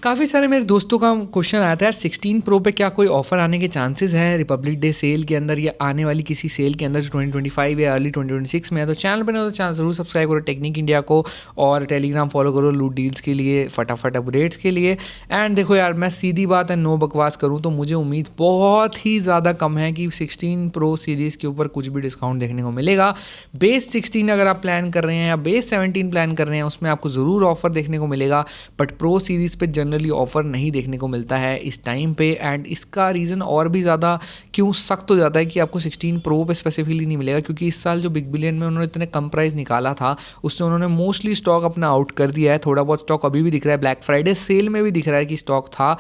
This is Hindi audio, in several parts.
काफ़ी सारे मेरे दोस्तों का क्वेश्चन आया था यार 16 प्रो पे क्या कोई ऑफर आने के चांसेस है रिपब्लिक डे सेल के अंदर या आने वाली किसी सेल के अंदर जो 2025 या अर्ली 2026 में है। तो चैनल पर नहीं तो चैनल ज़रूर सब्सक्राइब करो टेक्निक इंडिया को और टेलीग्राम फॉलो करो लूट डील्स के लिए, फटाफट अपडेट्स के लिए। एंड देखो यार, मैं सीधी बात है नो बकवास करूँ तो मुझे उम्मीद बहुत ही ज़्यादा कम है कि 16 प्रो सीरीज़ के ऊपर कुछ भी डिस्काउंट देखने को मिलेगा। बेस 16 अगर आप प्लान कर रहे हैं या बेस 17 प्लान कर रहे हैं उसमें आपको ज़रूर ऑफर देखने को मिलेगा, बट प्रो सीरीज़ पे जनरली ऑफर नहीं देखने को मिलता है इस टाइम पे। एंड इसका रीज़न और भी ज़्यादा क्यों सख्त हो जाता है कि आपको 16 प्रो पे स्पेसिफिकली नहीं मिलेगा, क्योंकि इस साल जो बिग बिलियन में उन्होंने इतने कम प्राइस निकाला था उससे उन्होंने मोस्टली स्टॉक अपना आउट कर दिया है। थोड़ा बहुत स्टॉक अभी भी दिख रहा है, ब्लैक फ्राइडे सेल में भी दिख रहा है कि स्टॉक था,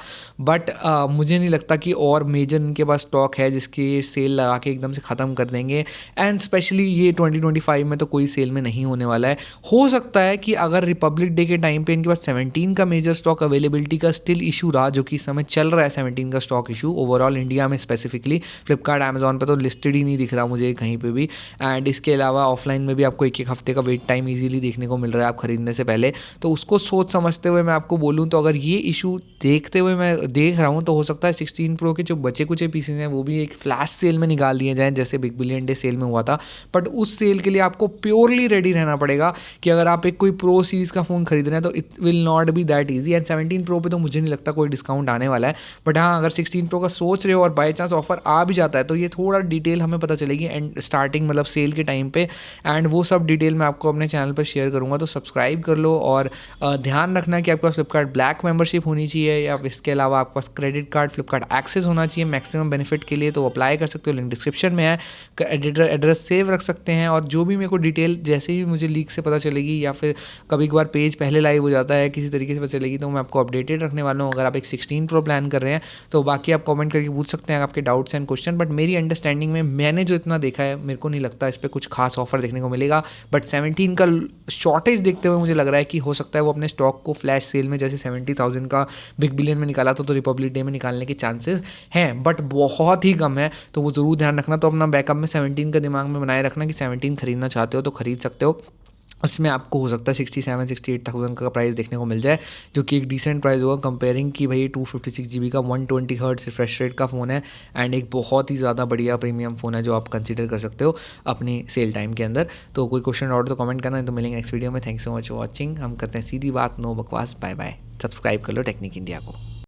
बट मुझे नहीं लगता कि और मेजर इनके पास स्टॉक है जिसकी सेल लगा के एकदम से ख़त्म कर देंगे। एंड स्पेशली ये 2025 में तो कोई सेल में नहीं होने वाला है। हो सकता है कि अगर रिपब्लिक डे के टाइम पे इनके पास 17 का मेजर स्टॉक अवेलेबिलिटी का स्टिल इशू रहा, जो कि इस समय चल रहा है 17 का स्टॉक इशू ओवरऑल इंडिया में स्पेसिफिकली। फ्लिपकार्ट अमेजॉन पे तो लिस्टेड ही नहीं दिख रहा मुझे कहीं पे भी। एंड इसके अलावा ऑफलाइन में भी आपको एक एक हफ्ते का वेट टाइम इजीली देखने को मिल रहा है आप खरीदने से पहले। तो उसको सोच समझते हुए मैं आपको बोलूँ तो अगर ये इशू देखते हुए मैं देख रहा हूँ तो हो सकता है 16 प्रो के जो बचे कुचे पीसेज हैं वो भी एक फ्लैश सेल में निकाल दिए जाएँ जैसे बिग बिलियन डे सेल में हुआ था। बट उस सेल के लिए आपको प्योरली रेडी रहना पड़ेगा कि अगर आप एक कोई प्रो सीरीज़ का फ़ोन खरीद रहे हैं तो it will not be that easy. And 17 pro पे तो मुझे नहीं लगता कोई डिस्काउंट आने वाला है। बट हाँ, अगर 16 प्रो का सोच रहे हो और बाई चांस ऑफर आ भी जाता है तो ये थोड़ा डिटेल हमें पता चलेगी एंड स्टार्टिंग मतलब सेल के टाइम पे। एंड वो सब डिटेल मैं आपको अपने चैनल पर शेयर करूँगा, तो सब्सक्राइब कर लो। और ध्यान रखना कि आपके पास फ्लिपकार्ट ब्लैक मेंबरशिप होनी चाहिए या इसके अलावा आपके पास क्रेडिट कार्ड फ्लिपकार्ट एक्सेस होना चाहिए मैक्सिमम बेनिफिट के लिए, तो अप्लाई कर सकते हो, लिंक डिस्क्रिप्शन में है। एड्रेस सेव रख सकते हैं और जो भी मेरे को डिटेल जैसे ही मुझे लीक से पता चलेगी या फिर कभी कभार पेज पहले लाइव हो जाता है किसी तरीके से पता चलेगी तो मैं आपको अपडेटेड रखने वाला हूँ। अगर आप एक 16 प्रो प्लान कर रहे हैं तो बाकी आप कमेंट करके पूछ सकते हैं आपके डाउट्स एंड क्वेश्चन। बट मेरी अंडरस्टैंडिंग में मैंने जो इतना देखा है मेरे को नहीं लगता इस पर कुछ खास ऑफर देखने को मिलेगा। बट 17 का शॉर्टेज देखते हुए मुझे लग रहा है कि हो सकता है वो अपने स्टॉक को फ्लैश सेल में जैसे 70,000 का बिग बिलियन में निकाला था तो रिपब्लिक डे में निकालने के चांसेस हैं, बट बहुत ही कम है। तो वो ज़रूर ध्यान रखना। तो अपना बैकअप में 17 का दिमाग में बनाए रखना कि 17 खरीदना चाहते हो तो खरीद सकते हो। उसमें आपको हो सकता है 67-68,000 का प्राइस देखने को मिल जाए, जो कि एक डिसेंट प्राइस होगा कंपेयरिंग कि भाई 256 GB का 120 हर्ट्ज रिफ्रेश रेट का फ़ोन है एंड एक बहुत ही ज़्यादा बढ़िया प्रीमियम फ़ोन है जो आप कंसीडर कर सकते हो अपनी सेल टाइम के अंदर। तो कोई क्वेश्चन और तो कमेंट करना है, तो मिलेंगे नेक्स्ट वीडियो में। Thanks so much for watching. हम करते हैं सीधी बात, नो बकवास। Bye bye. सब्सक्राइब कर लो टेक्निक इंडिया को।